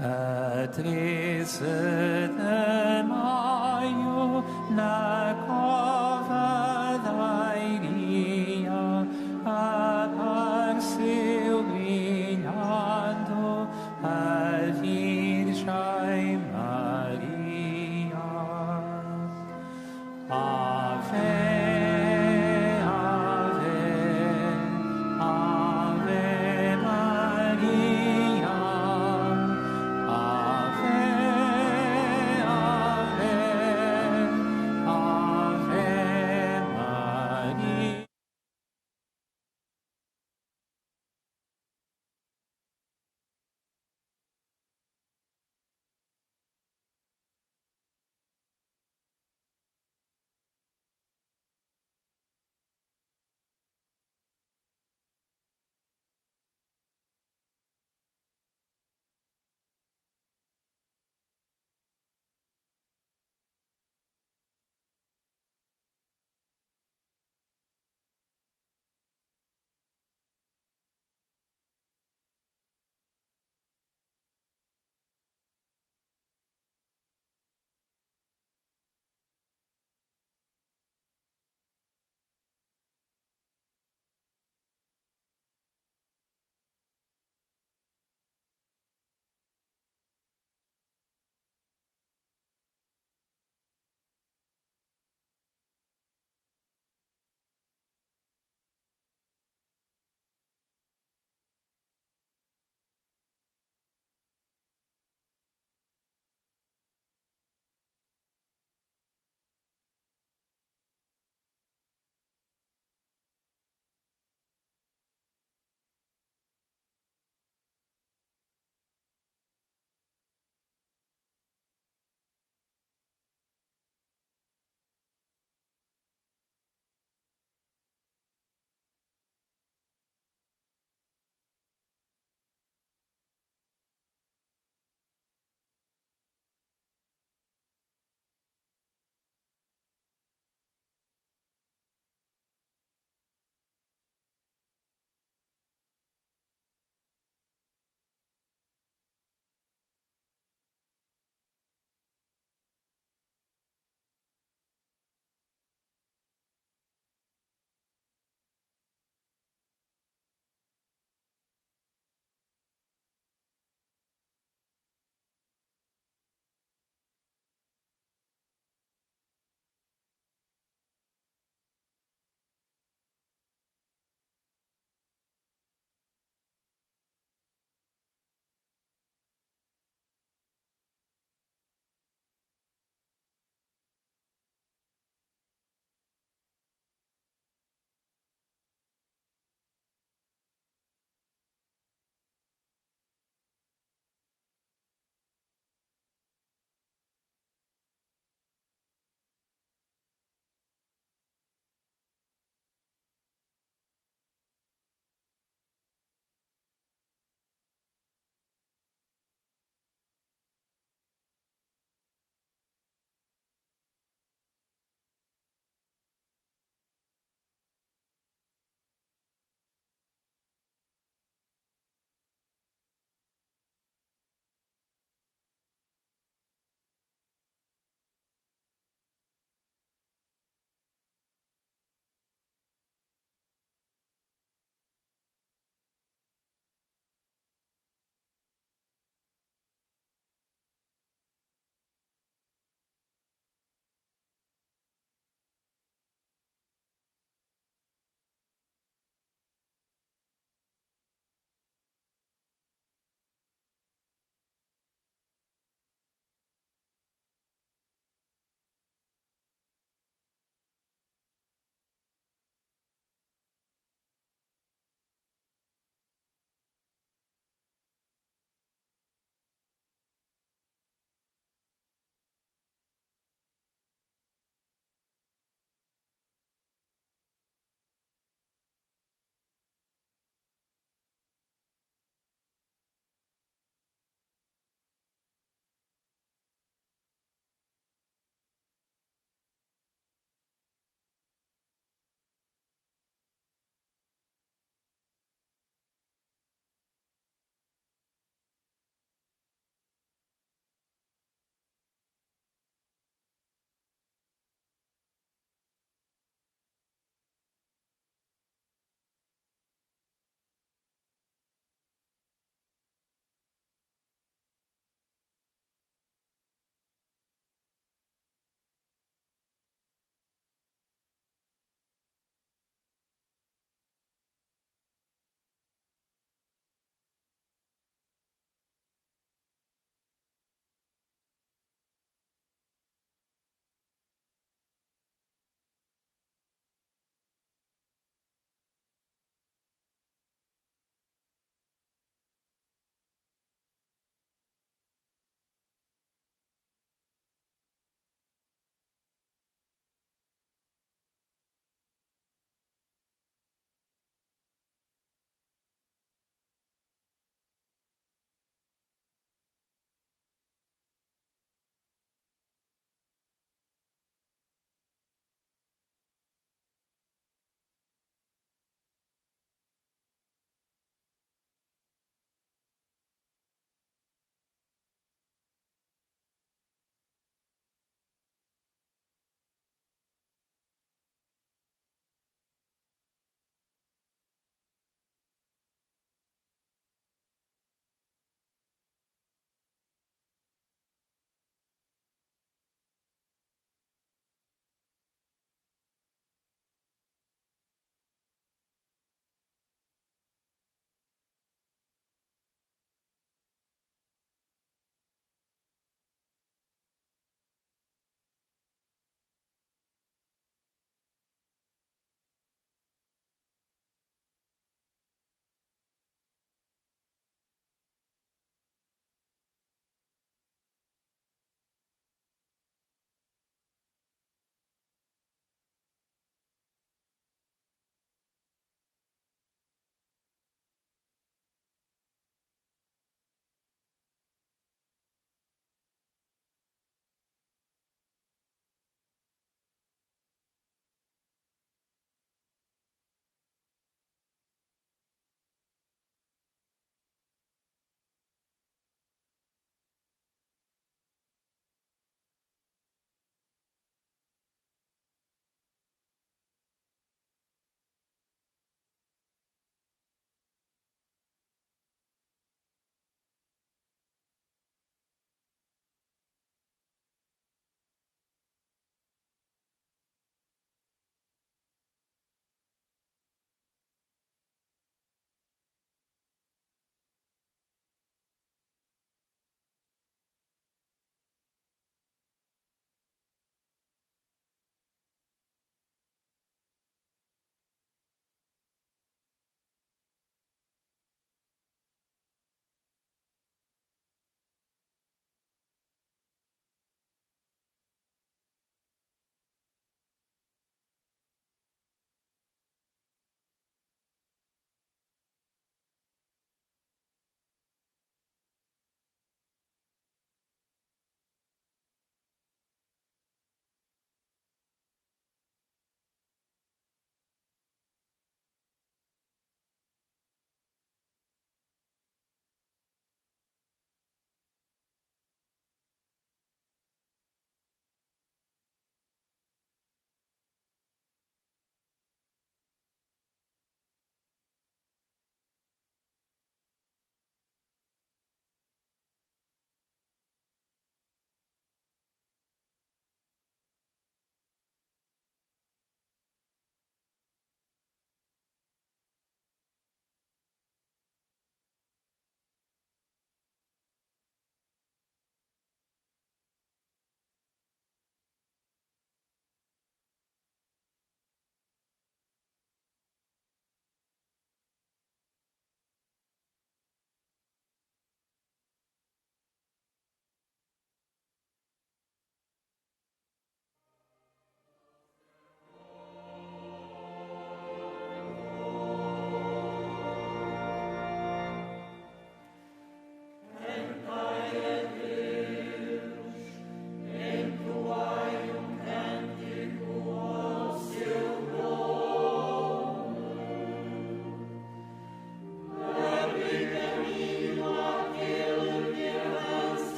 Atrice de maio na cova da iria apareceu brilhando a Virgem Maria. Ave, Maria. Ave,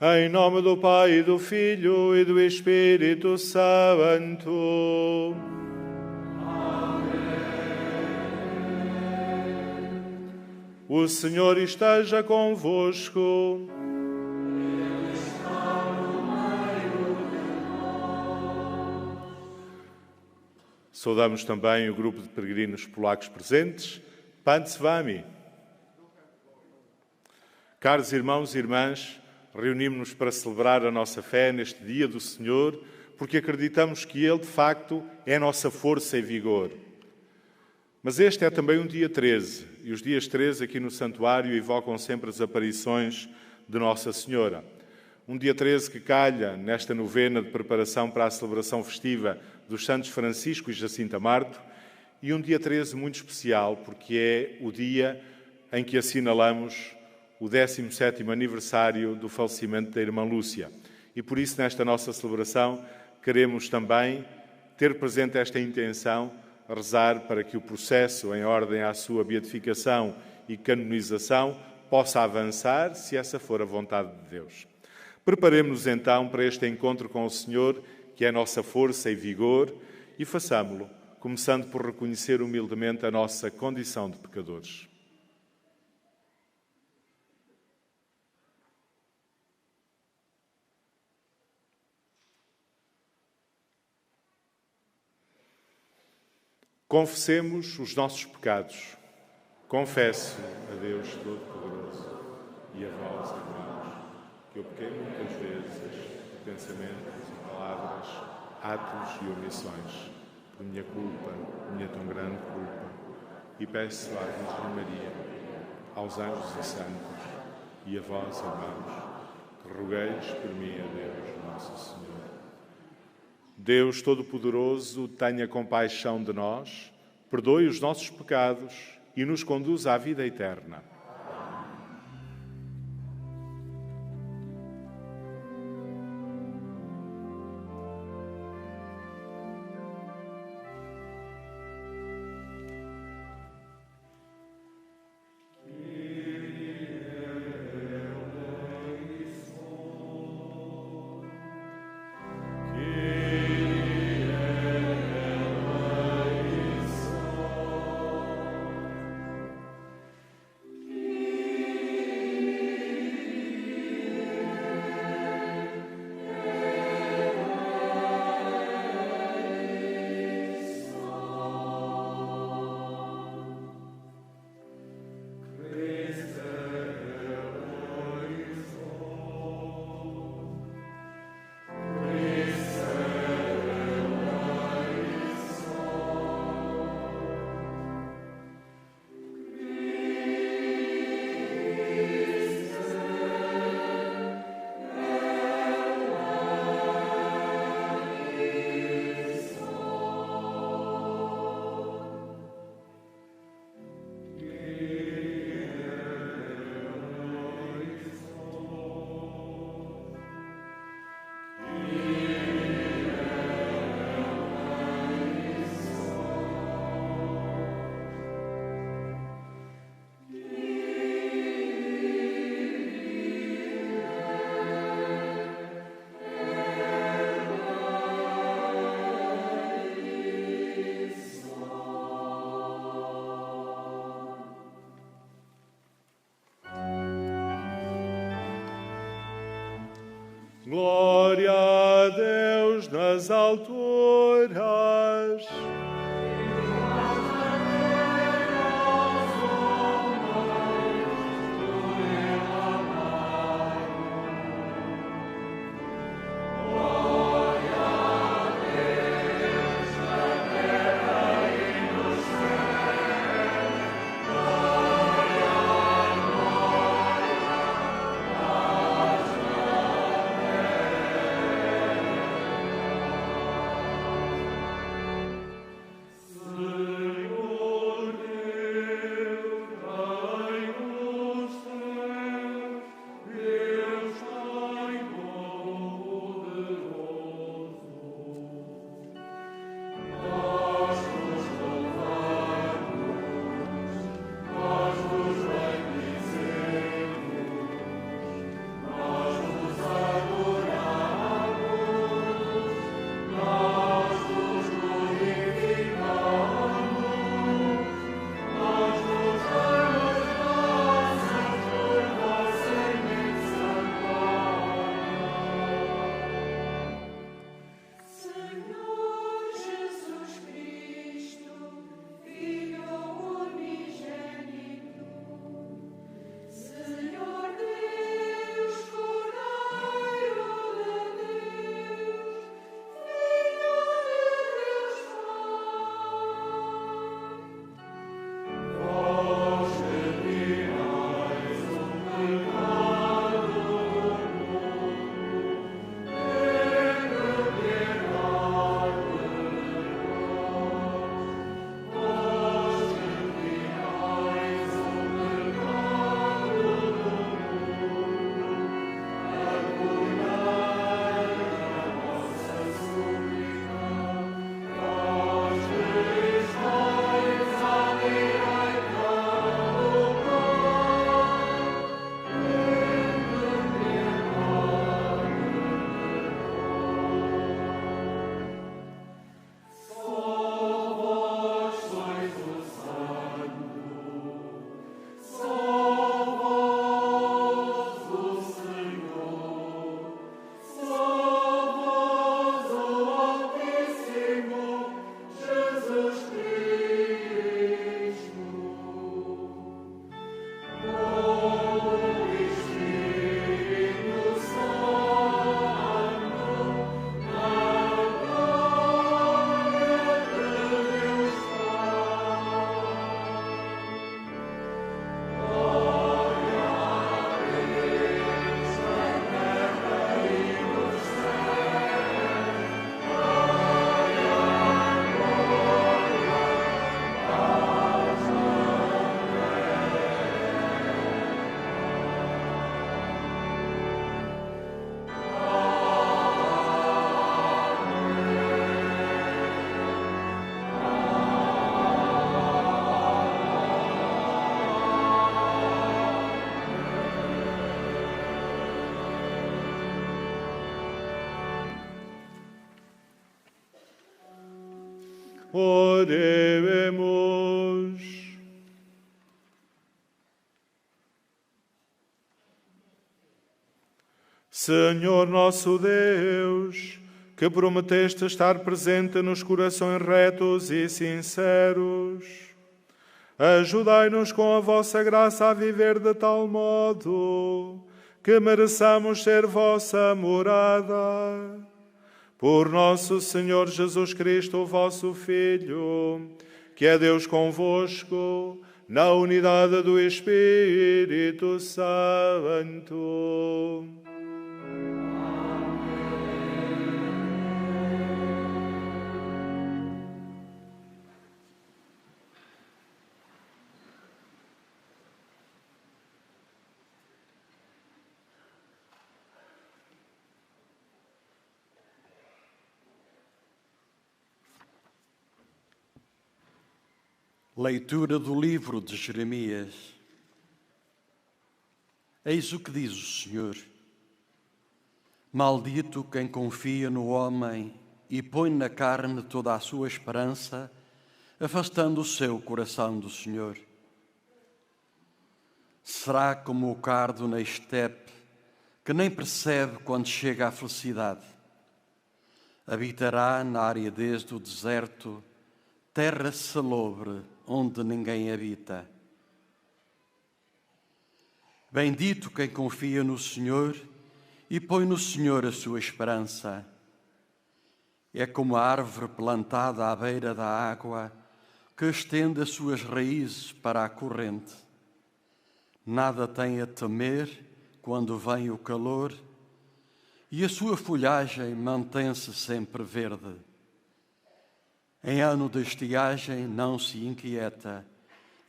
Em nome do Pai, e do Filho e do Espírito Santo. O Senhor esteja convosco. Saudamos também o grupo de peregrinos polacos presentes. Pan z wami. Caros irmãos e irmãs, reunimos-nos para celebrar a nossa fé neste dia do Senhor, porque acreditamos que Ele, de facto, é a nossa força e vigor. Mas este é também um dia 13, e os dias 13 aqui no santuário evocam sempre as aparições de Nossa Senhora. Um dia 13 que calha nesta novena de preparação para a celebração festiva dos Santos Francisco e Jacinta Marto, e um dia 13 muito especial, porque é o dia em que assinalamos o 17º aniversário do falecimento da irmã Lúcia. E por isso, nesta nossa celebração, queremos também ter presente esta intenção, rezar para que o processo em ordem à sua beatificação e canonização possa avançar, se essa for a vontade de Deus. Preparemos-nos então para este encontro com o Senhor, que é a nossa força e vigor, e façamo-lo, começando por reconhecer humildemente a nossa condição de pecadores. Confessemos os nossos pecados. Confesso a Deus Todo-Poderoso e a vós, irmãos, que eu pequei muitas vezes de pensamentos e palavras, atos e omissões, por minha culpa, minha tão grande culpa, e peço à Virgem Maria, aos anjos e santos, e a vós, irmãos, que rogueis por mim a Deus, nosso Senhor. Deus Todo-Poderoso, tenha compaixão de nós, perdoe os nossos pecados e nos conduza à vida eterna. Glória a Deus nas alturas. Oremos. Senhor nosso Deus, que prometeste estar presente nos corações retos e sinceros, ajudai-nos com a vossa graça a viver de tal modo que mereçamos ser vossa morada. Por nosso Senhor Jesus Cristo, vosso Filho, que é Deus convosco, na unidade do Espírito Santo. Leitura do livro de Jeremias. Eis o que diz o Senhor: maldito quem confia no homem e põe na carne toda a sua esperança, afastando o seu coração do Senhor. Será como o cardo na estepe, que nem percebe quando chega à felicidade. Habitará na aridez do deserto, terra salobre, onde ninguém habita. Bendito quem confia no Senhor e põe no Senhor a sua esperança. É como a árvore plantada à beira da água, que estende as suas raízes para a corrente. Nada tem a temer quando vem o calor, e a sua folhagem mantém-se sempre verde. Em ano de estiagem não se inquieta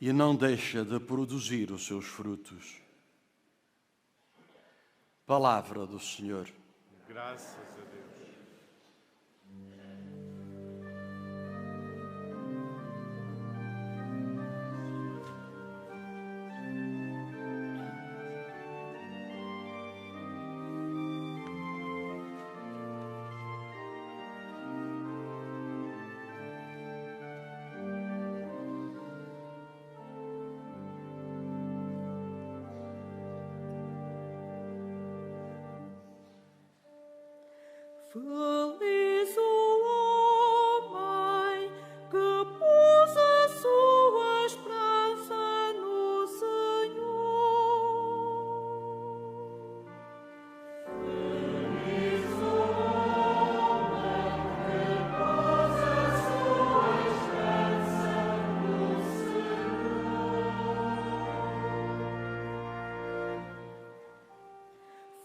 e não deixa de produzir os seus frutos. Palavra do Senhor. Graças a Deus. Feliz o homem que pôs a sua esperança no Senhor. Feliz o homem que pôs a sua esperança no Senhor.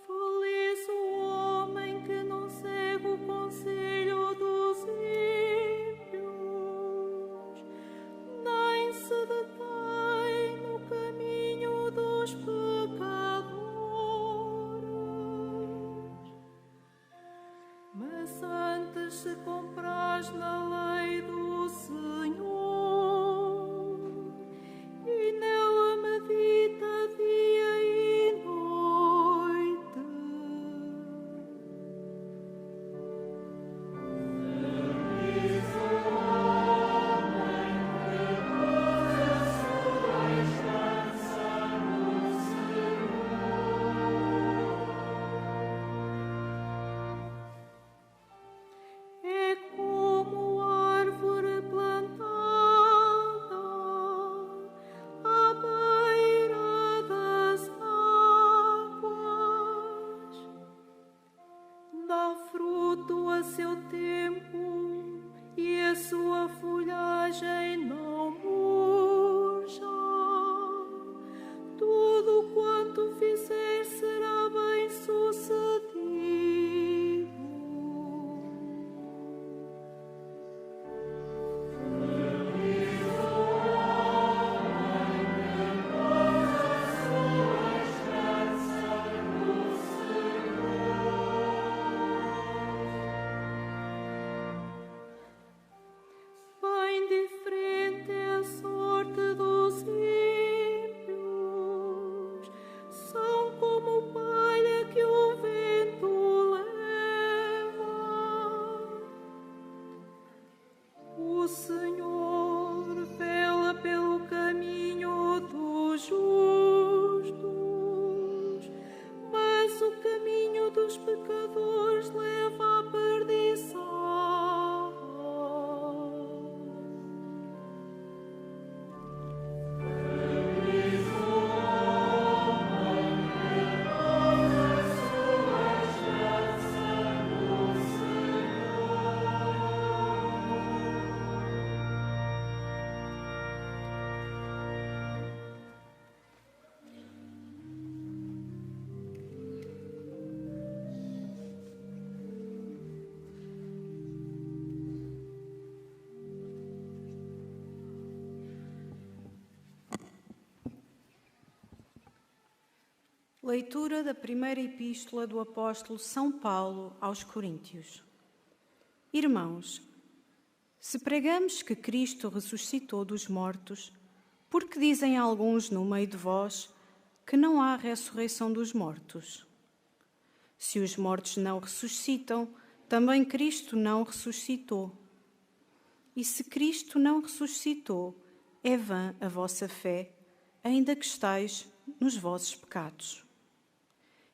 Feliz o homem que não segue o conselho dos ímpios, nem se detém no caminho dos pecadores, mas antes se compraz na lei do Senhor e nela medita dia e noite. É como árvore plantada à beira das águas, dá fruto a seu tempo e a sua folhagem não murcha. Tudo quanto fizer será bem sucedido. Bem diferente Leitura da primeira epístola do apóstolo São Paulo aos Coríntios. Irmãos, se pregamos que Cristo ressuscitou dos mortos, por que dizem alguns no meio de vós que não há ressurreição dos mortos? Se os mortos não ressuscitam, também Cristo não ressuscitou. E se Cristo não ressuscitou, é vã a vossa fé, ainda que estais nos vossos pecados.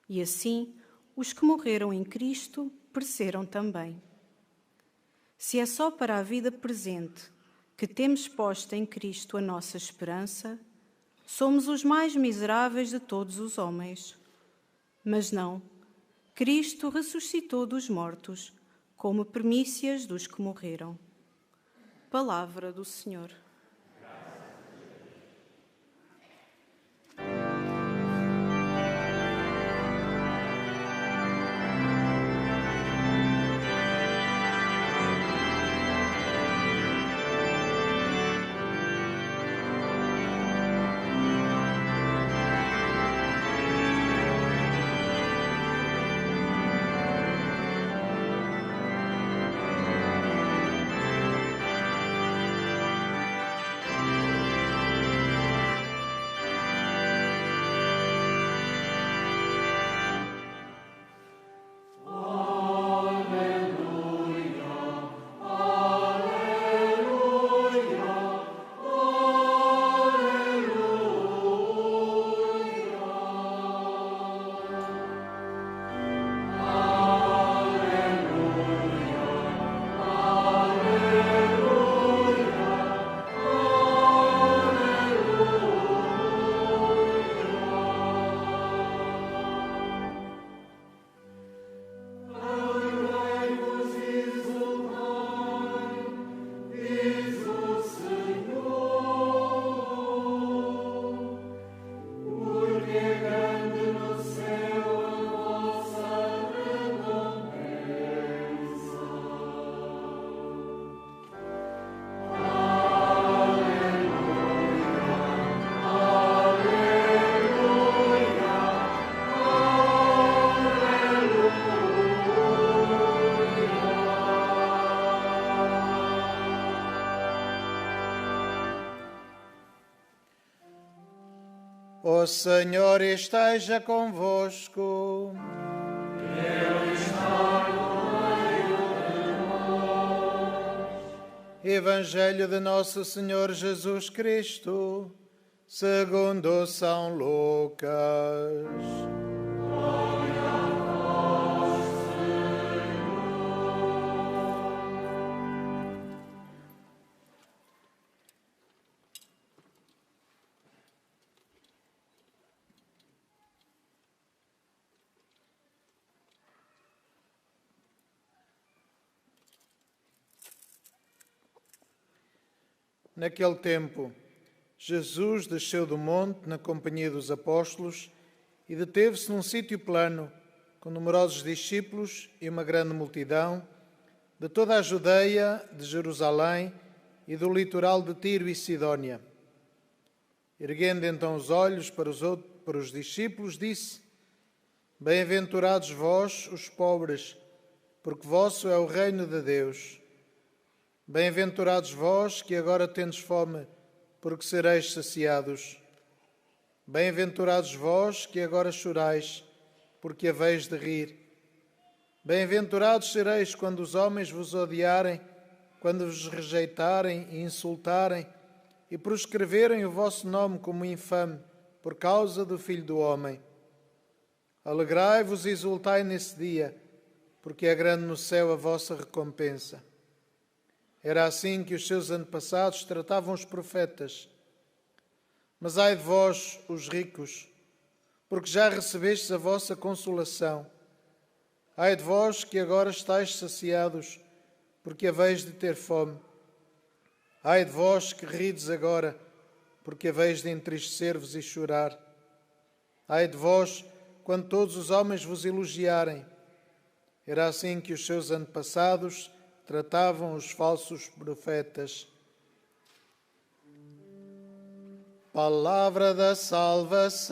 E assim, os que morreram em Cristo pereceram também. Se é só para a vida presente que temos posta em Cristo a nossa esperança, somos os mais miseráveis de todos os homens. Mas não, Cristo ressuscitou dos mortos, como primícias dos que morreram. Palavra do Senhor. O Senhor esteja convosco. Ele está no meio de nós. Evangelho de Nosso Senhor Jesus Cristo, segundo São Lucas. Glória a vós, Senhor. Naquele tempo, Jesus desceu do monte na companhia dos apóstolos e deteve-se num sítio plano, com numerosos discípulos e uma grande multidão, de toda a Judeia, de Jerusalém e do litoral de Tiro e Sidónia. Erguendo então os olhos para os discípulos, disse: Bem-aventurados vós, os pobres, porque vosso é o reino de Deus. Bem-aventurados vós que agora tendes fome, porque sereis saciados. Bem-aventurados vós que agora chorais, porque haveis de rir. Bem-aventurados sereis quando os homens vos odiarem, quando vos rejeitarem e insultarem, e proscreverem o vosso nome como infame, por causa do Filho do Homem. Alegrai-vos e exultai nesse dia, porque é grande no céu a vossa recompensa. Era assim que os seus antepassados tratavam os profetas. Mas ai de vós, os ricos, porque já recebestes a vossa consolação. Ai de vós que agora estáis saciados, porque haveis de ter fome. Ai de vós que rides agora, porque haveis de entristecer-vos e chorar. Ai de vós, quando todos os homens vos elogiarem. Era assim que os seus antepassados tratavam os falsos profetas. Palavra da salvação.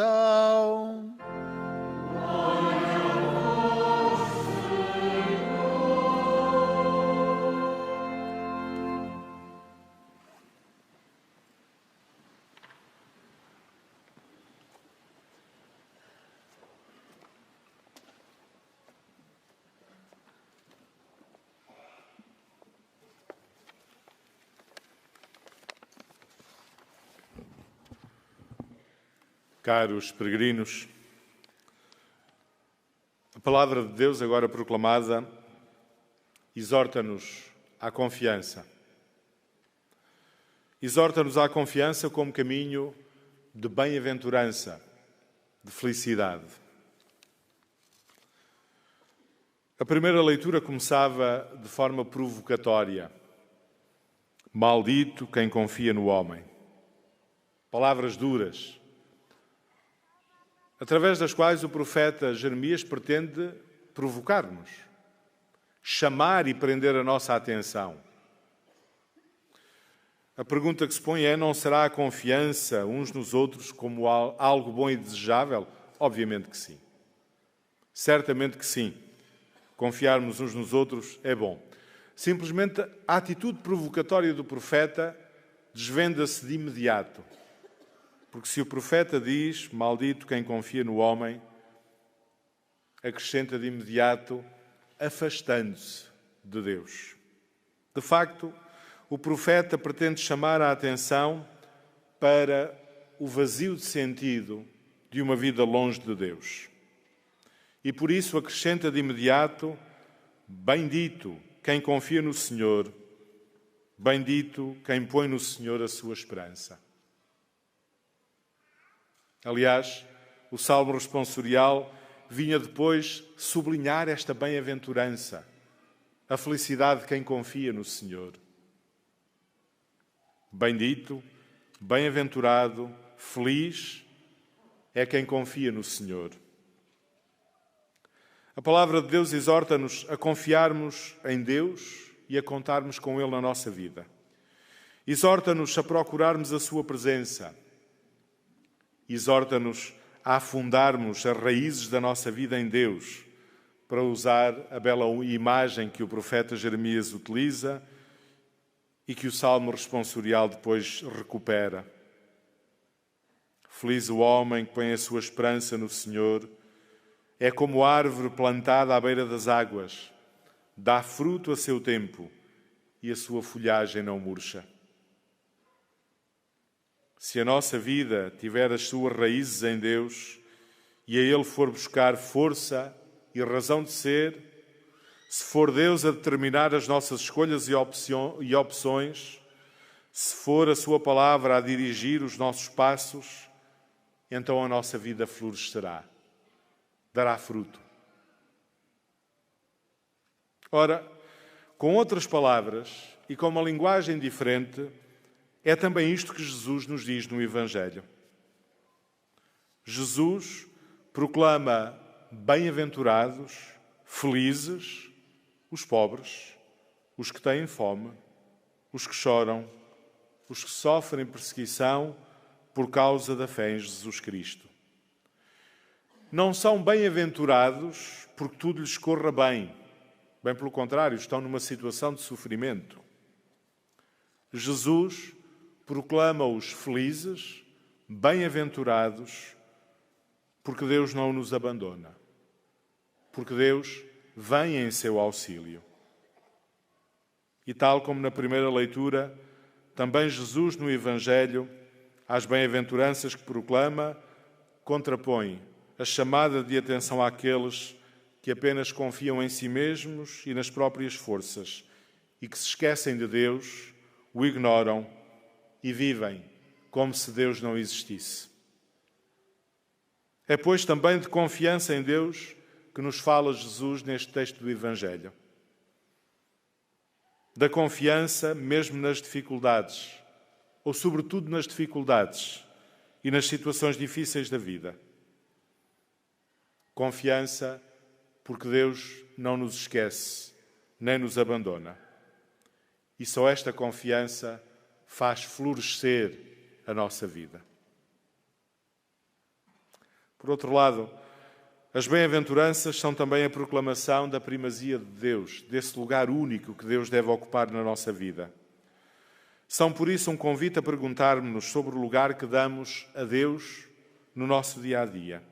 Caros peregrinos, a palavra de Deus agora proclamada exorta-nos à confiança. Exorta-nos à confiança como caminho de bem-aventurança, de felicidade. A primeira leitura começava de forma provocatória. Maldito quem confia no homem. Palavras duras, através das quais o profeta Jeremias pretende provocar-nos, chamar e prender a nossa atenção. A pergunta que se põe é: não será a confiança uns nos outros como algo bom e desejável? Obviamente que sim. Certamente que sim. Confiarmos uns nos outros é bom. Simplesmente a atitude provocatória do profeta desvenda-se de imediato. Porque se o profeta diz, maldito quem confia no homem, acrescenta de imediato, afastando-se de Deus. De facto, o profeta pretende chamar a atenção para o vazio de sentido de uma vida longe de Deus. E por isso acrescenta de imediato, bendito quem confia no Senhor, bendito quem põe no Senhor a sua esperança. Aliás, o Salmo responsorial vinha depois sublinhar esta bem-aventurança, a felicidade de quem confia no Senhor. Bendito, bem-aventurado, feliz é quem confia no Senhor. A palavra de Deus exorta-nos a confiarmos em Deus e a contarmos com Ele na nossa vida. Exorta-nos a procurarmos a sua presença. Exorta-nos a afundarmos as raízes da nossa vida em Deus, para usar a bela imagem que o profeta Jeremias utiliza e que o Salmo responsorial depois recupera. Feliz o homem que põe a sua esperança no Senhor, é como árvore plantada à beira das águas, dá fruto a seu tempo e a sua folhagem não murcha. Se a nossa vida tiver as suas raízes em Deus e a Ele for buscar força e razão de ser, se for Deus a determinar as nossas escolhas e opções, se for a Sua palavra a dirigir os nossos passos, então a nossa vida florescerá, dará fruto. Ora, com outras palavras e com uma linguagem diferente, é também isto que Jesus nos diz no Evangelho. Jesus proclama bem-aventurados, felizes, os pobres, os que têm fome, os que choram, os que sofrem perseguição por causa da fé em Jesus Cristo. Não são bem-aventurados porque tudo lhes corra bem. Bem pelo contrário, estão numa situação de sofrimento. Jesus proclama-os felizes, bem-aventurados, porque Deus não nos abandona, porque Deus vem em seu auxílio. E tal como na primeira leitura, também Jesus no Evangelho, às bem-aventuranças que proclama, contrapõe a chamada de atenção àqueles que apenas confiam em si mesmos e nas próprias forças e que se esquecem de Deus, o ignoram e vivem como se Deus não existisse. É, pois, também de confiança em Deus que nos fala Jesus neste texto do Evangelho. Da confiança mesmo nas dificuldades, ou sobretudo nas dificuldades e nas situações difíceis da vida. Confiança porque Deus não nos esquece, nem nos abandona. E só esta confiança faz florescer a nossa vida. Por outro lado, as bem-aventuranças são também a proclamação da primazia de Deus, desse lugar único que Deus deve ocupar na nossa vida. São, por isso, um convite a perguntarmos-nos sobre o lugar que damos a Deus no nosso dia-a-dia,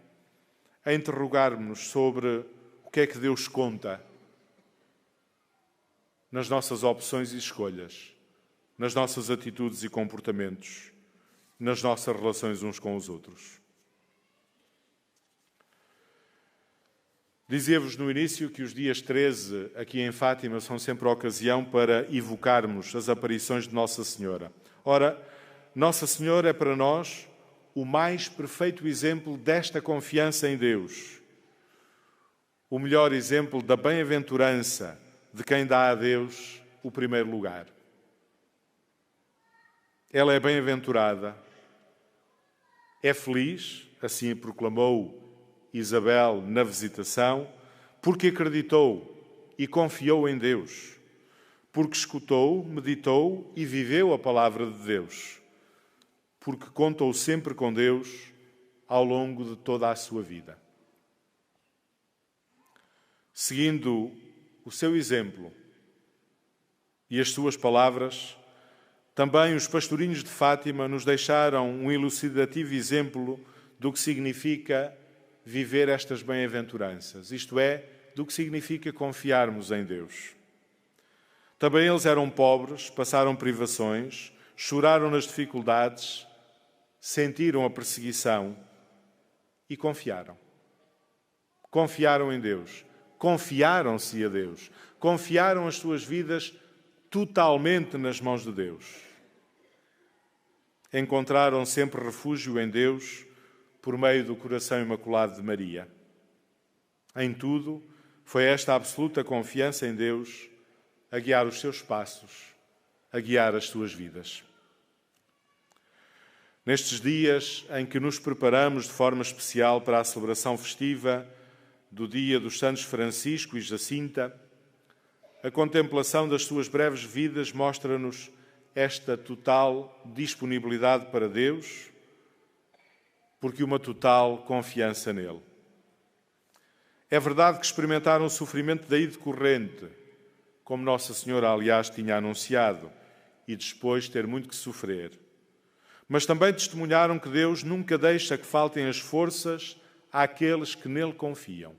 a interrogarmos sobre o que é que Deus conta nas nossas opções e escolhas, nas nossas atitudes e comportamentos, nas nossas relações uns com os outros. Dizia-vos no início que os dias 13 aqui em Fátima são sempre a ocasião para evocarmos as aparições de Nossa Senhora. Ora, Nossa Senhora é para nós o mais perfeito exemplo desta confiança em Deus. O melhor exemplo da bem-aventurança de quem dá a Deus o primeiro lugar. Ela é bem-aventurada, é feliz, assim proclamou Isabel na visitação, porque acreditou e confiou em Deus, porque escutou, meditou e viveu a palavra de Deus, porque contou sempre com Deus ao longo de toda a sua vida. Seguindo o seu exemplo e as suas palavras, também os pastorinhos de Fátima nos deixaram um elucidativo exemplo do que significa viver estas bem-aventuranças, isto é, do que significa confiarmos em Deus. Também eles eram pobres, passaram privações, choraram nas dificuldades, sentiram a perseguição e confiaram. Confiaram em Deus, confiaram-se a Deus, confiaram as suas vidas totalmente nas mãos de Deus. Encontraram sempre refúgio em Deus por meio do coração imaculado de Maria. Em tudo, foi esta absoluta confiança em Deus a guiar os seus passos, a guiar as suas vidas. Nestes dias em que nos preparamos de forma especial para a celebração festiva do dia dos Santos Francisco e Jacinta, a contemplação das suas breves vidas mostra-nos esta total disponibilidade para Deus, porque uma total confiança nele. É verdade que experimentaram o sofrimento daí decorrente, como Nossa Senhora, aliás, tinha anunciado, e depois ter muito que sofrer. Mas também testemunharam que Deus nunca deixa que faltem as forças àqueles que nele confiam.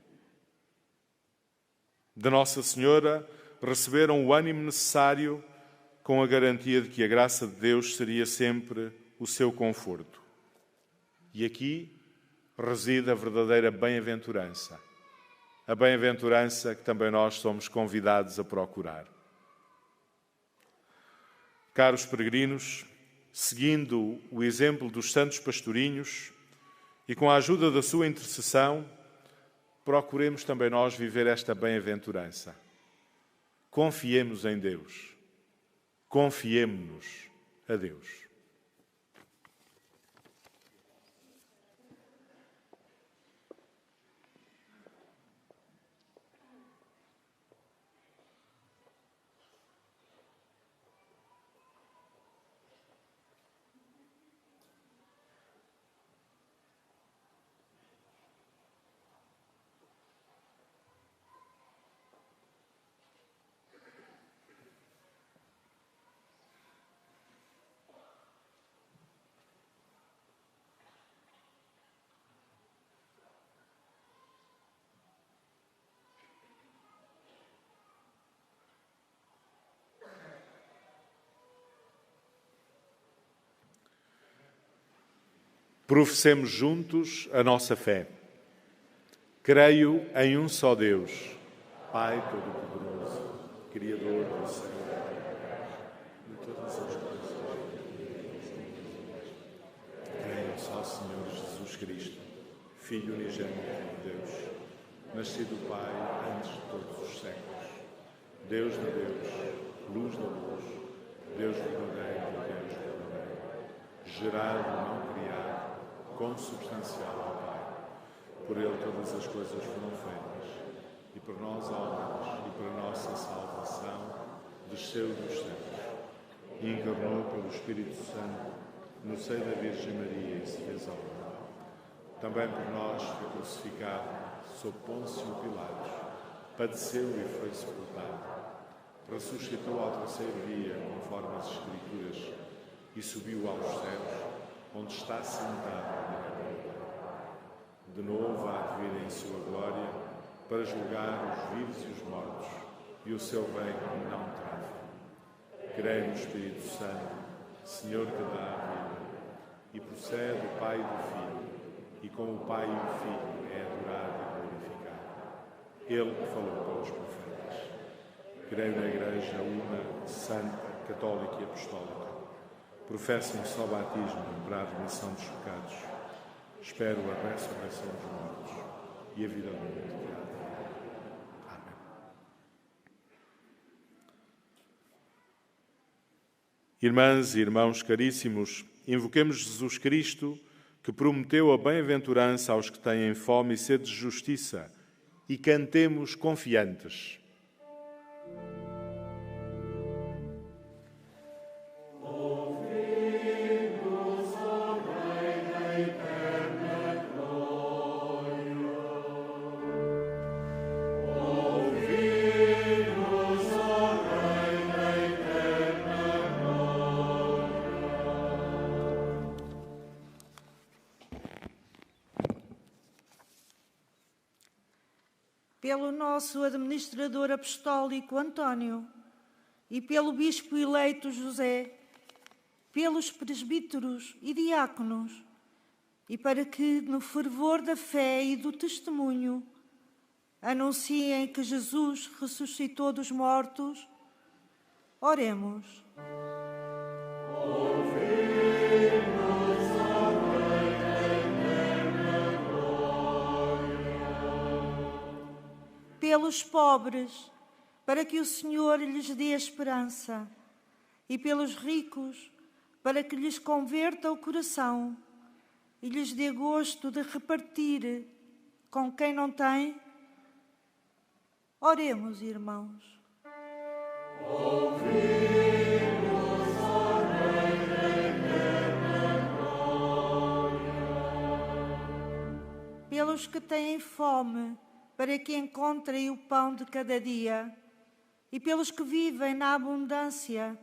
De Nossa Senhora receberam o ânimo necessário com a garantia de que a graça de Deus seria sempre o seu conforto. E aqui reside a verdadeira bem-aventurança. A bem-aventurança que também nós somos convidados a procurar. Caros peregrinos, seguindo o exemplo dos santos pastorinhos e com a ajuda da sua intercessão, procuremos também nós viver esta bem-aventurança. Confiemos em Deus. Confiemo-nos a Deus. Professemos juntos a nossa fé. Creio em um só Deus, Pai Todo-Poderoso, Criador do céu e da terra, de todas as coisas. Creio em só Senhor Jesus Cristo, Filho unigênito de Deus, nascido do Pai antes de todos os séculos. Deus de Deus, luz da luz, Deus verdadeiro de Deus verdadeiro, gerado, não criado, consubstancial ao Pai. Por Ele todas as coisas foram feitas, e por nós, homens, e para nossa salvação, desceu dos céus, e encarnou pelo Espírito Santo no seio da Virgem Maria e se fez homem. Também por nós foi crucificado sob Pôncio Pilatos, padeceu e foi sepultado, ressuscitou ao terceiro dia, conforme as Escrituras, e subiu aos céus, onde está sentado à direita. De novo há de vir em sua glória para julgar os vivos e os mortos, e o seu reino não terá fim. Creio no Espírito Santo, Senhor que dá a vida, e procede do Pai e do Filho, e com o Pai e o Filho é adorado e glorificado. Ele falou pelos profetas. Creio na Igreja uma, santa, católica e apostólica. Professo um só batismo para a remissão dos pecados. Espero a ressurreição dos mortos e a vida do mundo. Amém. Irmãs e irmãos caríssimos, invoquemos Jesus Cristo, que prometeu a bem-aventurança aos que têm fome e sede de justiça, e cantemos confiantes. Pelo nosso administrador apostólico António e pelo bispo eleito José, pelos presbíteros e diáconos, e para que, no fervor da fé e do testemunho, anunciem que Jesus ressuscitou dos mortos, oremos. Pelos pobres, para que o Senhor lhes dê esperança, e pelos ricos, para que lhes converta o coração e lhes dê gosto de repartir com quem não tem. Oremos, irmãos. Pelos que têm fome, para que encontrem o pão de cada dia, e pelos que vivem na abundância,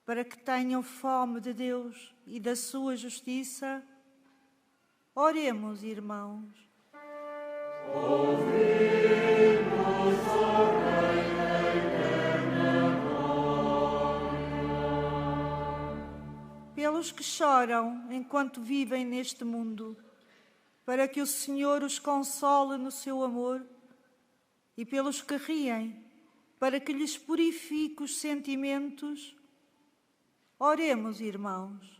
para que tenham fome de Deus e da sua justiça. Oremos, irmãos. Pelos que choram enquanto vivem neste mundo, para que o Senhor os console no seu amor, e pelos que riem, para que lhes purifique os sentimentos. Oremos, irmãos.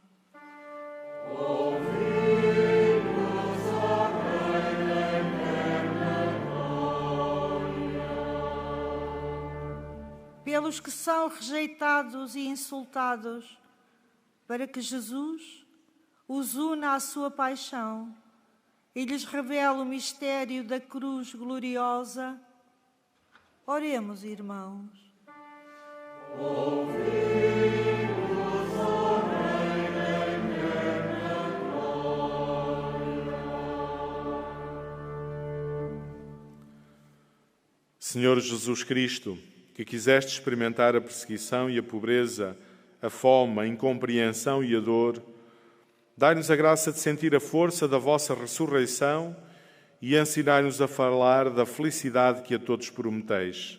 Pelos que são rejeitados e insultados, para que Jesus os una à sua paixão e lhes revela o mistério da cruz gloriosa. Oremos, irmãos. Senhor Jesus Cristo, que quiseste experimentar a perseguição e a pobreza, a fome, a incompreensão e a dor, dai-nos a graça de sentir a força da vossa ressurreição e ensinai-nos a falar da felicidade que a todos prometeis.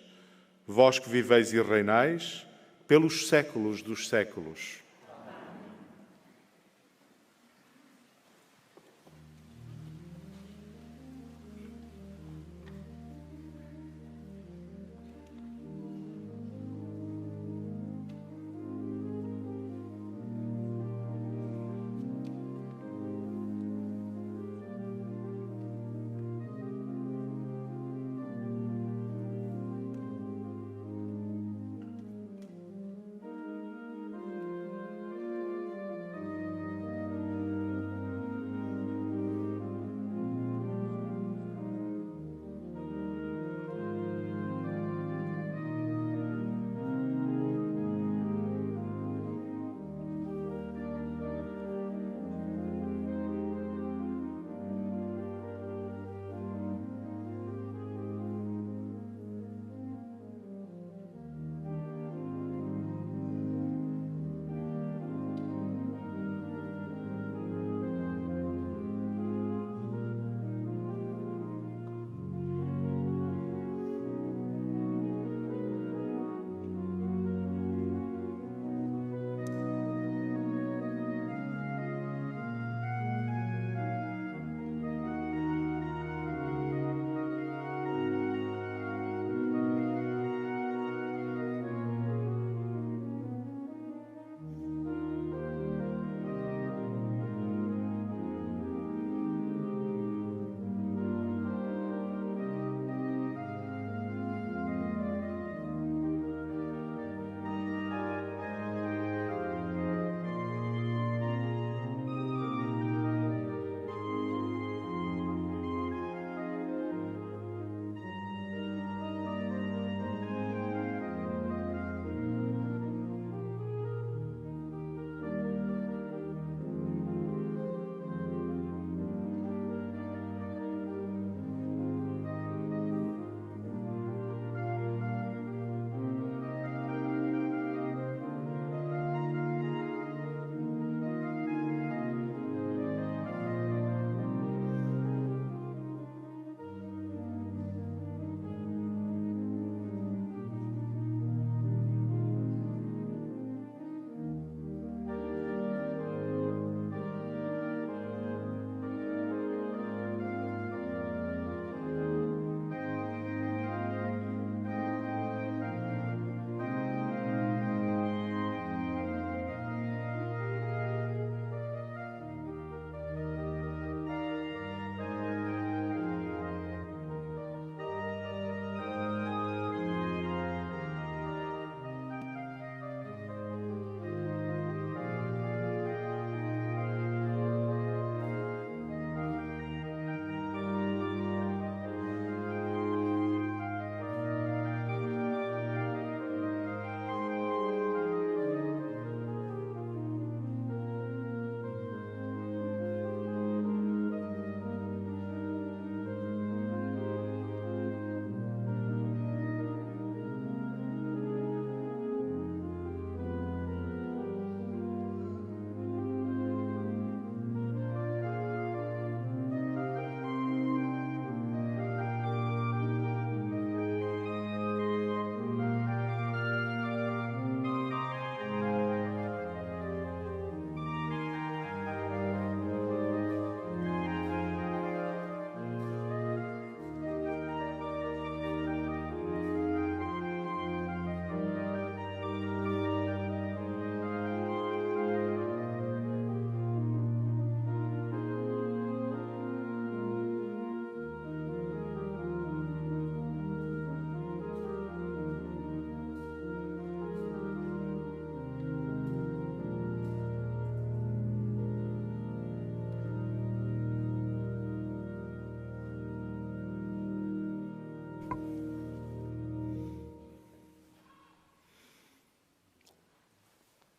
Vós que viveis e reinais pelos séculos dos séculos.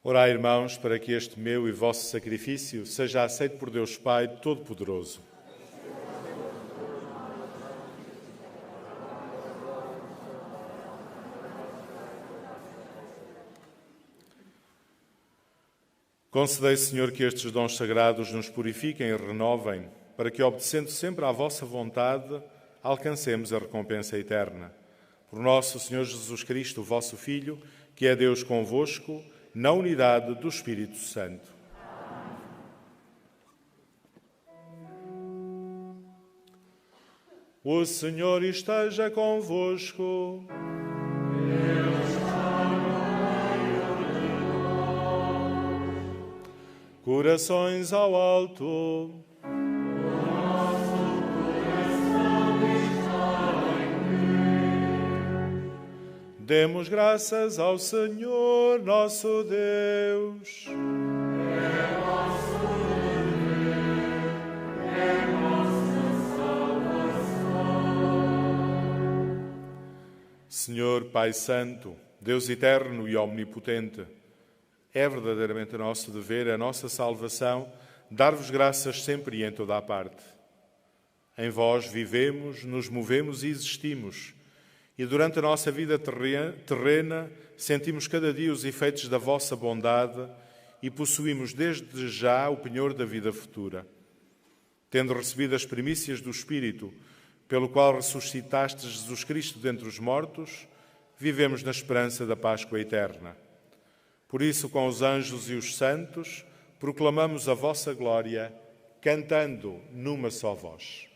Orai, irmãos, para que este meu e vosso sacrifício seja aceito por Deus Pai Todo-Poderoso. Concedei, Senhor, que estes dons sagrados nos purifiquem e renovem, para que, obedecendo sempre à vossa vontade, alcancemos a recompensa eterna. Por nosso Senhor Jesus Cristo, vosso Filho, que é Deus convosco, na unidade do Espírito Santo. O Senhor esteja convosco. Corações ao alto. Demos graças ao Senhor nosso Deus. Senhor Pai Santo, Deus eterno e omnipotente, é verdadeiramente nosso dever, a nossa salvação, dar-vos graças sempre e em toda a parte. Em vós vivemos, nos movemos e existimos, e durante a nossa vida terrena sentimos cada dia os efeitos da vossa bondade e possuímos desde já o penhor da vida futura. Tendo recebido as primícias do Espírito, pelo qual ressuscitaste Jesus Cristo dentre os mortos, vivemos na esperança da Páscoa eterna. Por isso, com os anjos e os santos, proclamamos a vossa glória, cantando numa só voz.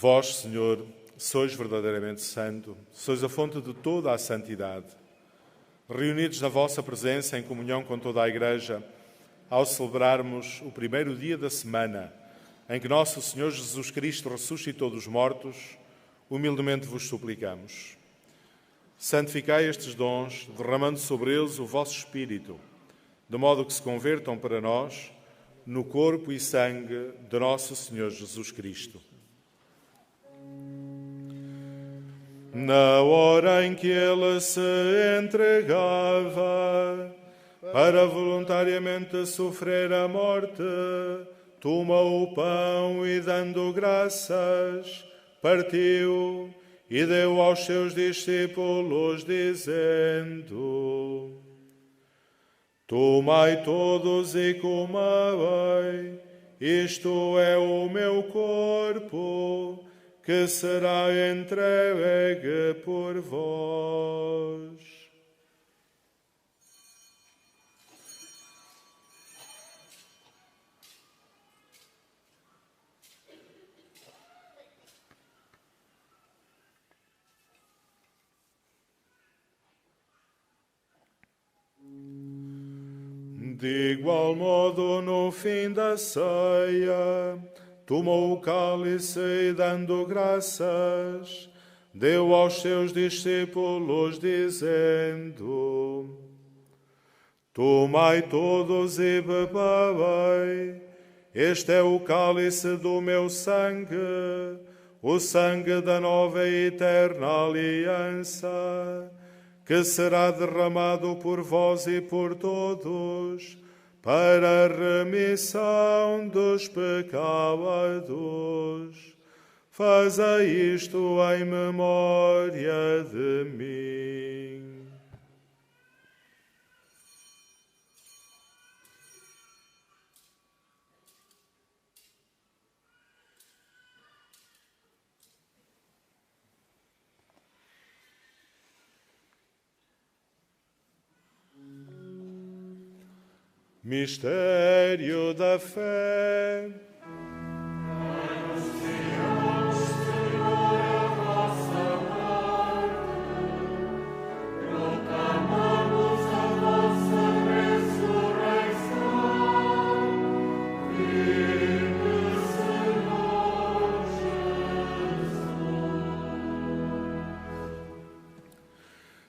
Vós, Senhor, sois verdadeiramente santo, sois a fonte de toda a santidade. Reunidos na vossa presença, em comunhão com toda a Igreja, ao celebrarmos o primeiro dia da semana, em que nosso Senhor Jesus Cristo ressuscitou dos mortos, humildemente vos suplicamos. Santificai estes dons, derramando sobre eles o vosso Espírito, de modo que se convertam para nós no corpo e sangue de nosso Senhor Jesus Cristo. Na hora em que ele se entregava para voluntariamente sofrer a morte, tomou o pão e, dando graças, partiu e deu aos seus discípulos, dizendo: Tomai todos e comei, isto é o meu corpo, que será entregue por vós. De igual modo, no fim da ceia, tomou o cálice e, dando graças, deu aos seus discípulos, dizendo: Tomai todos e bebei, este é o cálice do meu sangue, o sangue da nova e eterna aliança, que será derramado por vós e por todos, para a remissão dos pecados. Fazei isto em memória de mim. Mistério da fé.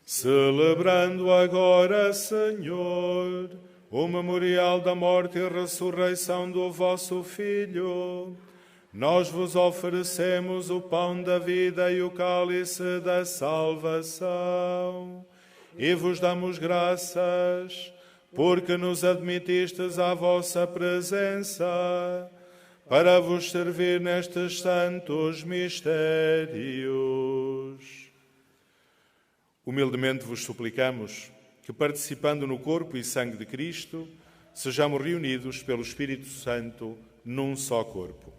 Celebrando agora, Senhor, o memorial da morte e ressurreição do vosso Filho, nós vos oferecemos o pão da vida e o cálice da salvação, e vos damos graças, porque nos admitistes à vossa presença, para vos servir nestes santos mistérios. Humildemente vos suplicamos que, participando no corpo e sangue de Cristo, sejamos reunidos pelo Espírito Santo num só corpo.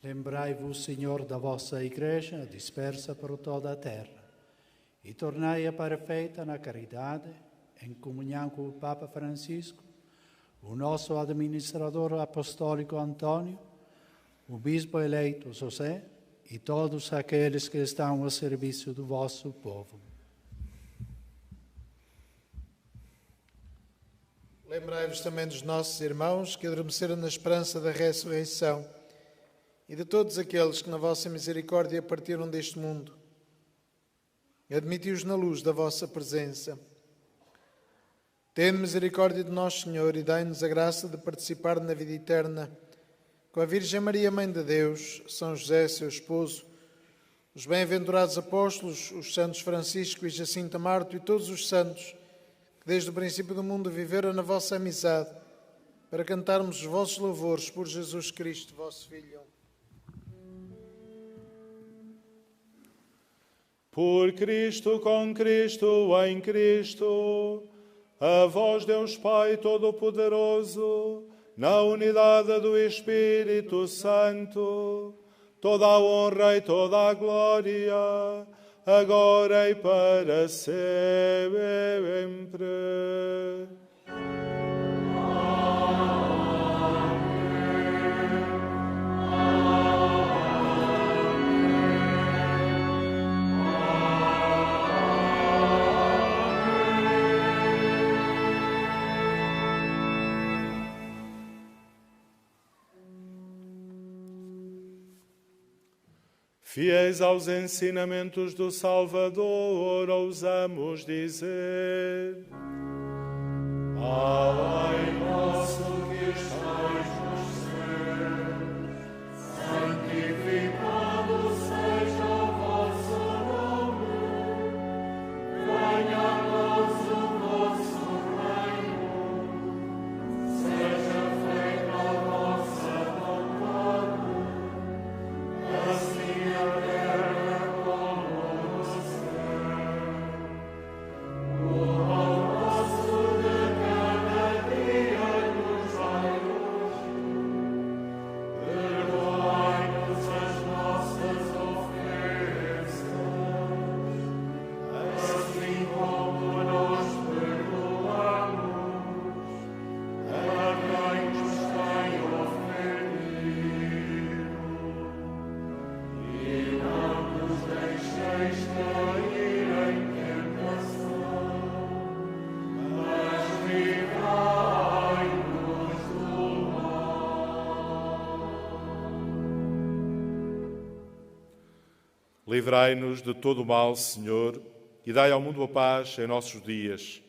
Lembrai-vos, Senhor, da vossa Igreja dispersa por toda a terra e tornai-a perfeita na caridade, em comunhão com o Papa Francisco, o nosso administrador apostólico Antônio, o bispo eleito José e todos aqueles que estão ao serviço do vosso povo. Lembrai-vos também dos nossos irmãos que adormeceram na esperança da ressurreição e de todos aqueles que na vossa misericórdia partiram deste mundo. Admiti-os na luz da vossa presença. Tende misericórdia de nós, Senhor, e dai-nos a graça de participar na vida eterna com a Virgem Maria, Mãe de Deus, São José, seu esposo, os bem-aventurados apóstolos, os santos Francisco e Jacinta Marto e todos os santos que desde o princípio do mundo viveram na vossa amizade, para cantarmos os vossos louvores por Jesus Cristo, vosso Filho. Por Cristo, com Cristo, em Cristo, a vós, Deus Pai Todo-Poderoso, na unidade do Espírito Santo, toda a honra e toda a glória, agora e para sempre. Fiéis aos ensinamentos do Salvador, ousamos dizer: Pai nosso que estais nos céus, santificado seja o vosso nome, venha a nós o vosso reino, seja feita a vossa vontade, assim na terra como no céu. O pão nosso de cada dia nos Livrai-nos de todo o mal, Senhor, e dai ao mundo a paz em nossos dias,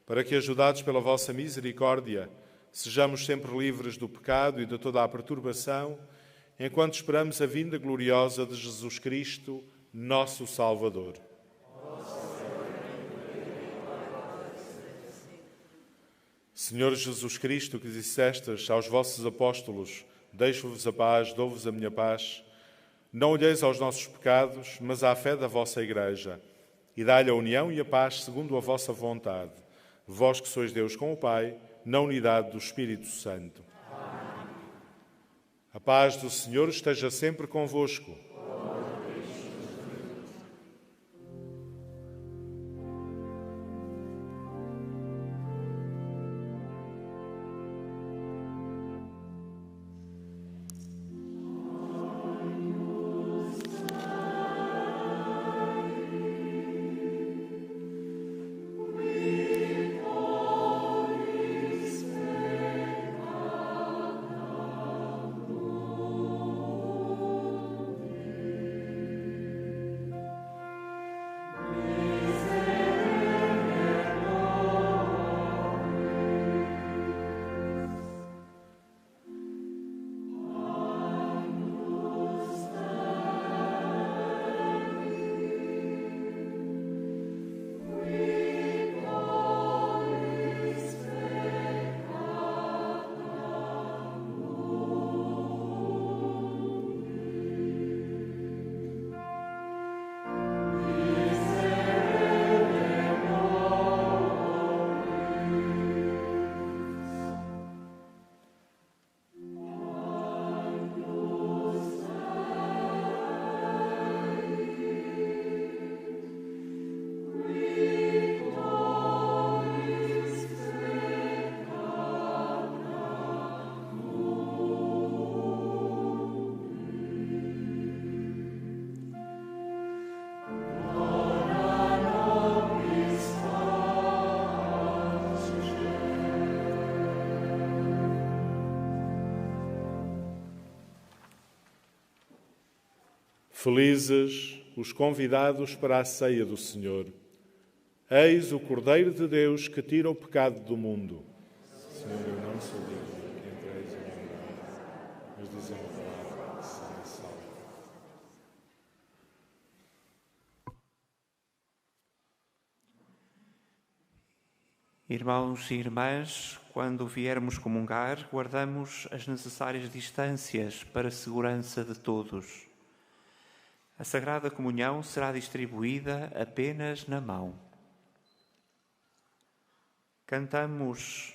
para que, ajudados pela vossa misericórdia, sejamos sempre livres do pecado e de toda a perturbação, enquanto esperamos a vinda gloriosa de Jesus Cristo, nosso Salvador. Senhor Jesus Cristo, que dissestes aos vossos apóstolos: deixo-vos a paz, dou-vos a minha paz, não olheis aos nossos pecados, mas à fé da vossa Igreja, e dai-lhe a união e a paz segundo a vossa vontade, vós que sois Deus com o Pai, na unidade do Espírito Santo. Amém. A paz do Senhor esteja sempre convosco. Felizes os convidados para a ceia do Senhor. Eis o Cordeiro de Deus que tira o pecado do mundo. Senhor, eu não sou digno que entreis em minha casa, mas dizem a palavra, serei salvo. Irmãos e irmãs, quando viermos comungar, guardamos as necessárias distâncias para a segurança de todos. A Sagrada Comunhão será distribuída apenas na mão. Cantamos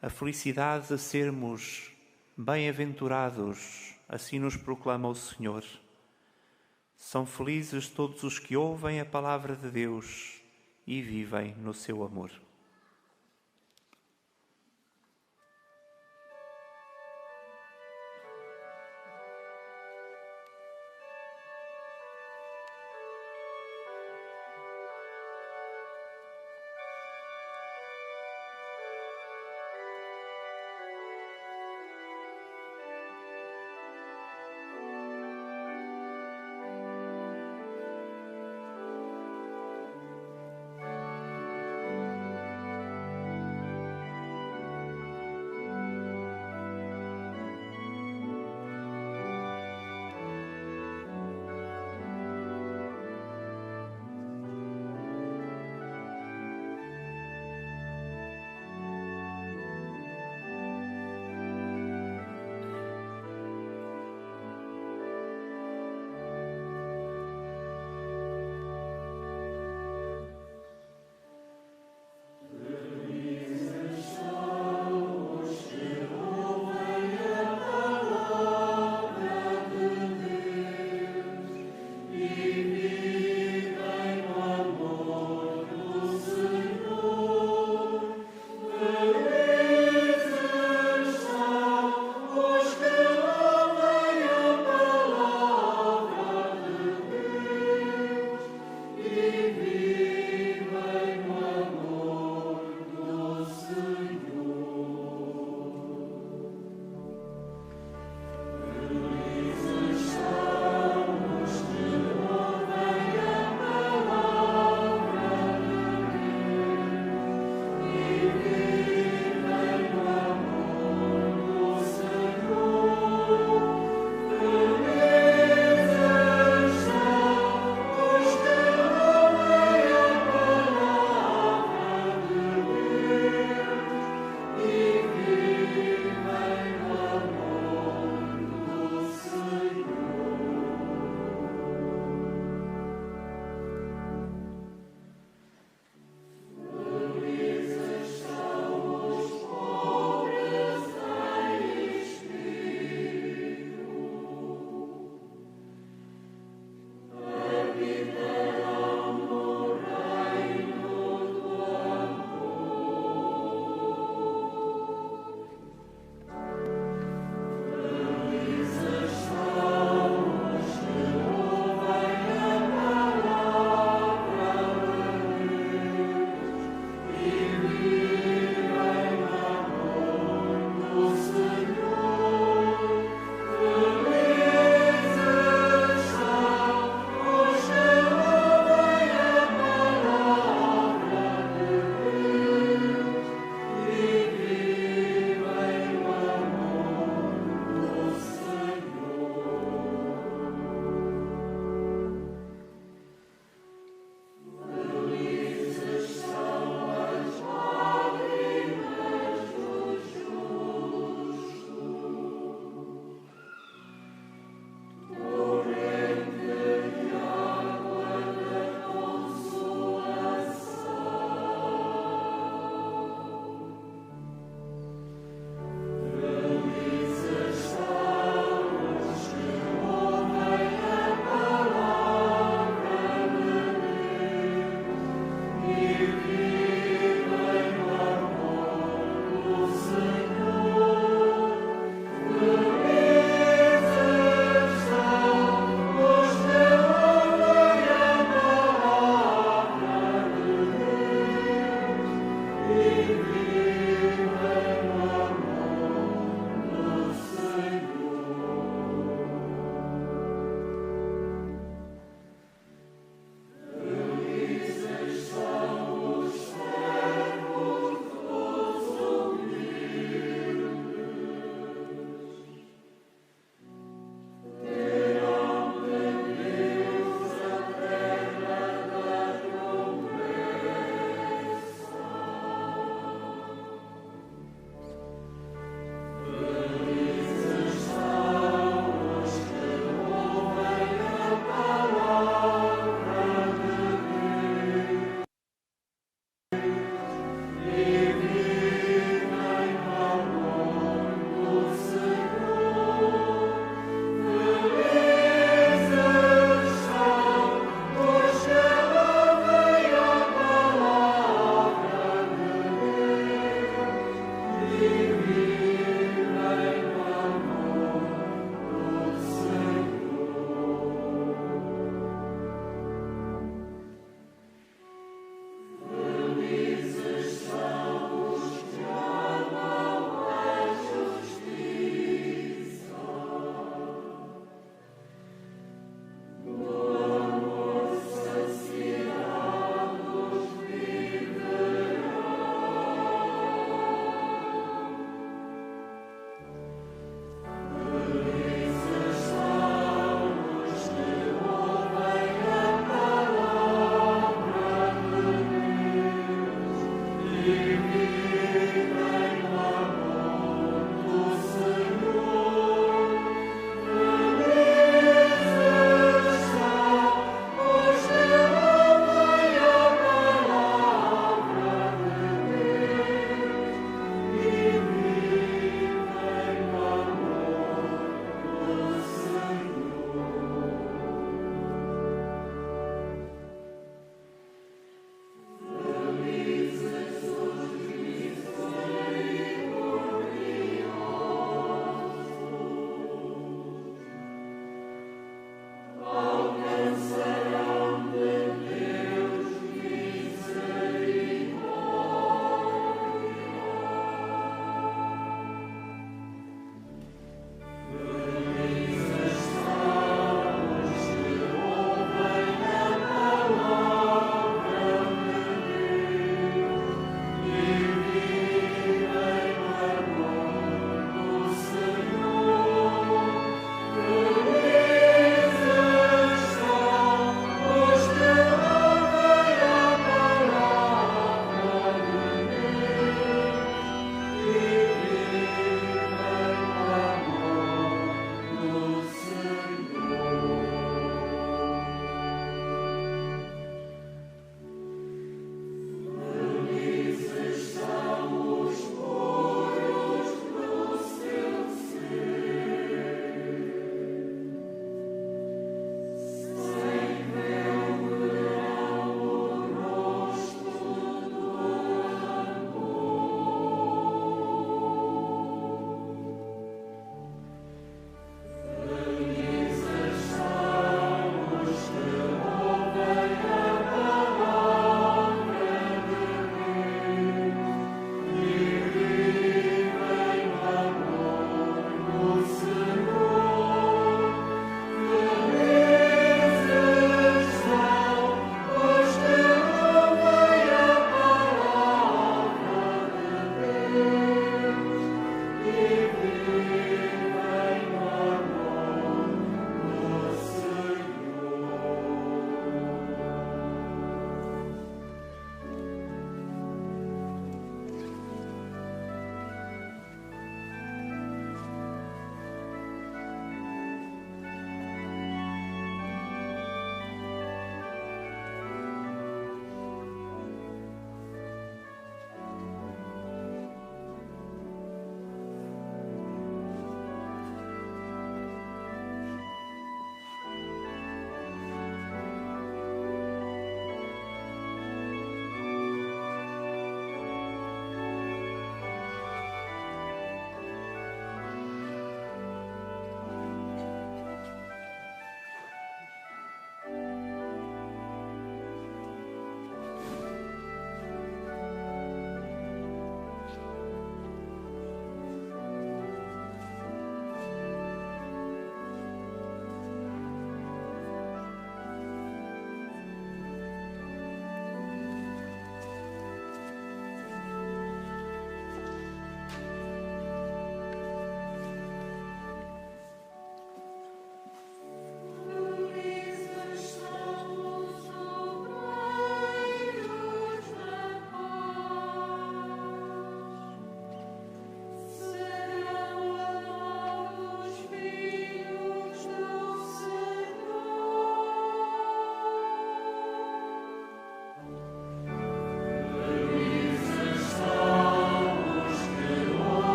a felicidade de sermos bem-aventurados, assim nos proclama o Senhor. São felizes todos os que ouvem a palavra de Deus e vivem no seu amor.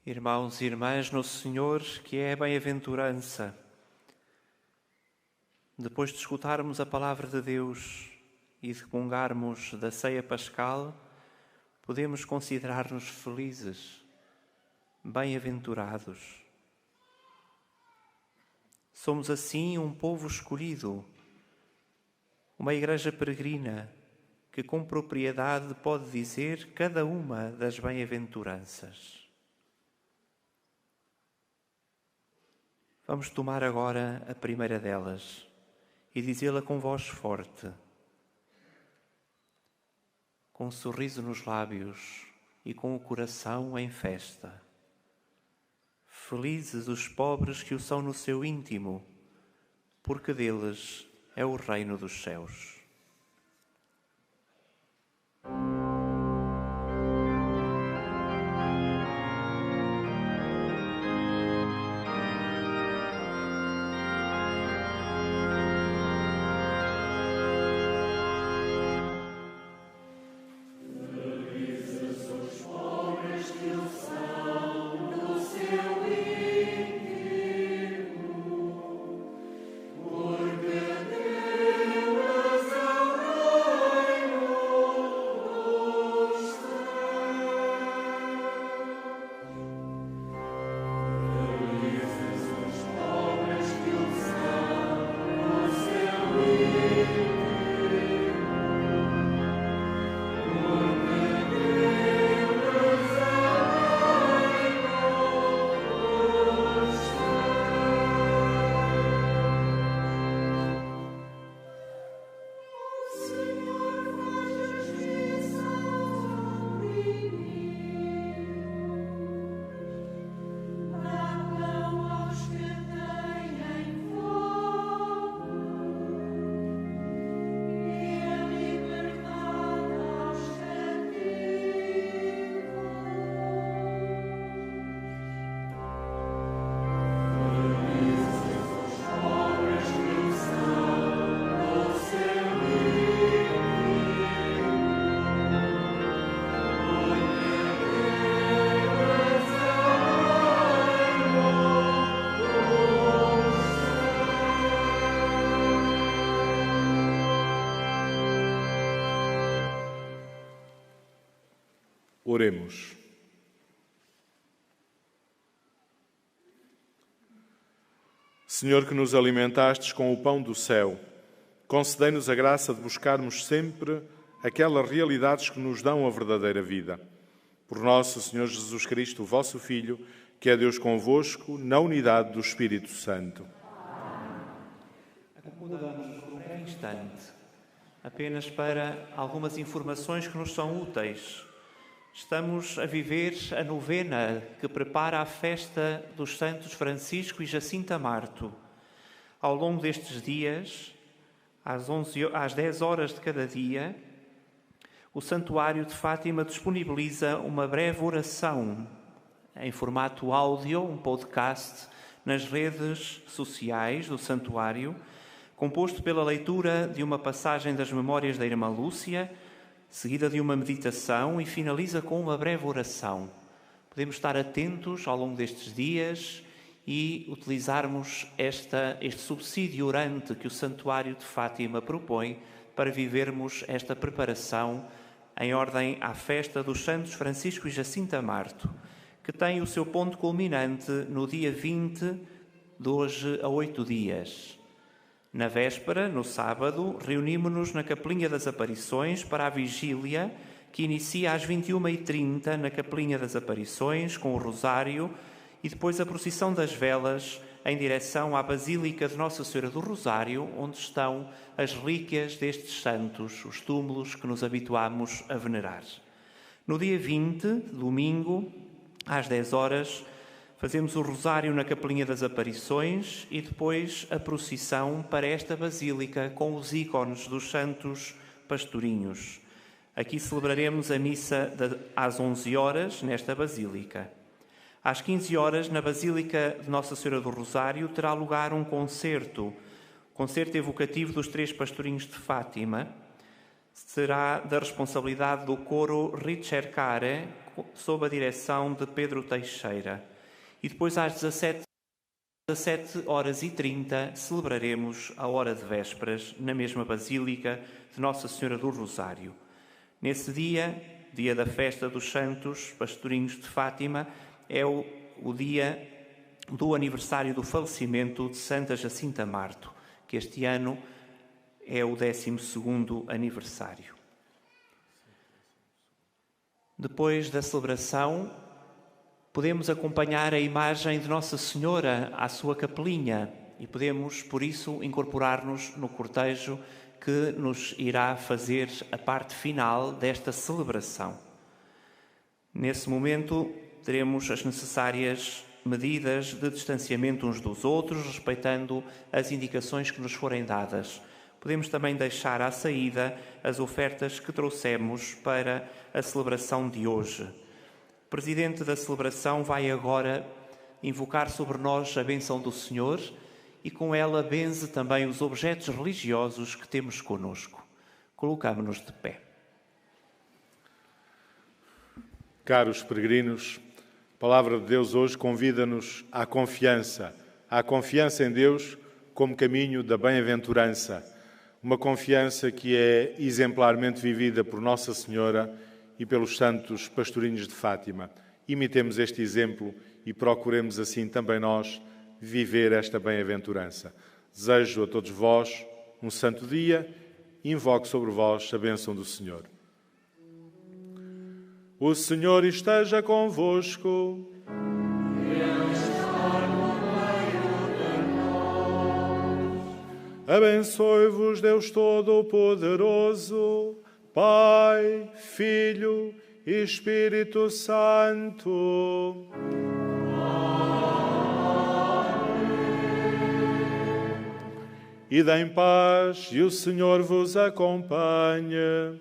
Irmãos e irmãs no Senhor, que é a bem-aventurança, depois de escutarmos a palavra de Deus e de comungarmos da ceia pascal, podemos considerar-nos felizes, bem-aventurados. Somos assim um povo escolhido, uma igreja peregrina que com propriedade pode dizer cada uma das bem-aventuranças. Vamos tomar agora a primeira delas e dizê-la com voz forte, com um sorriso nos lábios e com o coração em festa. Felizes os pobres que o são no seu íntimo, porque deles é o reino dos céus. Oremos. Senhor, que nos alimentastes com o pão do céu, concedei-nos a graça de buscarmos sempre aquelas realidades que nos dão a verdadeira vida. Por nosso Senhor Jesus Cristo, vosso Filho, que é Deus convosco, na unidade do Espírito Santo. Acomodamos-nos por um instante, apenas para algumas informações que nos são úteis. Estamos a viver a novena que prepara a festa dos Santos Francisco e Jacinta Marto. Ao longo destes dias, às 10 horas de cada dia, o Santuário de Fátima disponibiliza uma breve oração em formato áudio, um podcast, nas redes sociais do Santuário, composto pela leitura de uma passagem das Memórias da Irmã Lúcia, seguida de uma meditação e finaliza com uma breve oração. Podemos estar atentos ao longo destes dias e utilizarmos este subsídio orante que o Santuário de Fátima propõe para vivermos esta preparação em ordem à festa dos Santos Francisco e Jacinta Marto, que tem o seu ponto culminante no dia 20, de hoje a 8 dias. Na véspera, no sábado, reunimos-nos na Capelinha das Aparições para a vigília, que inicia às 21h30 na Capelinha das Aparições, com o Rosário, e depois a procissão das velas em direção à Basílica de Nossa Senhora do Rosário, onde estão as relíquias destes santos, os túmulos que nos habituamos a venerar. No dia 20, domingo, às 10 horas, fazemos o Rosário na Capelinha das Aparições e depois a procissão para esta Basílica com os ícones dos santos pastorinhos. Aqui celebraremos a missa às 11 horas, nesta Basílica. Às 15 horas, na Basílica de Nossa Senhora do Rosário, terá lugar um concerto evocativo dos Três Pastorinhos de Fátima. Será da responsabilidade do coro Ricercare, sob a direção de Pedro Teixeira. E depois, às 17h30, celebraremos a hora de vésperas na mesma Basílica de Nossa Senhora do Rosário. Nesse dia, dia da festa dos Santos Pastorinhos de Fátima, é o dia do aniversário do falecimento de Santa Jacinta Marto, que este ano é o 12º aniversário. Depois da celebração, podemos acompanhar a imagem de Nossa Senhora à sua capelinha e podemos, por isso, incorporar-nos no cortejo que nos irá fazer a parte final desta celebração. Nesse momento, teremos as necessárias medidas de distanciamento uns dos outros, respeitando as indicações que nos forem dadas. Podemos também deixar à saída as ofertas que trouxemos para a celebração de hoje. O Presidente da celebração vai agora invocar sobre nós a bênção do Senhor e com ela benze também os objetos religiosos que temos conosco. Colocamo-nos de pé. Caros peregrinos, a Palavra de Deus hoje convida-nos à confiança em Deus como caminho da bem-aventurança, uma confiança que é exemplarmente vivida por Nossa Senhora e pelos santos pastorinhos de Fátima. Imitemos este exemplo e procuremos assim também nós viver esta bem-aventurança. Desejo a todos vós um santo dia e invoco sobre vós a bênção do Senhor. O Senhor esteja convosco. Ele está no meio de nós. Abençoe-vos Deus Todo-Poderoso, Pai, Filho e Espírito Santo. Ide em paz e o Senhor vos acompanhe.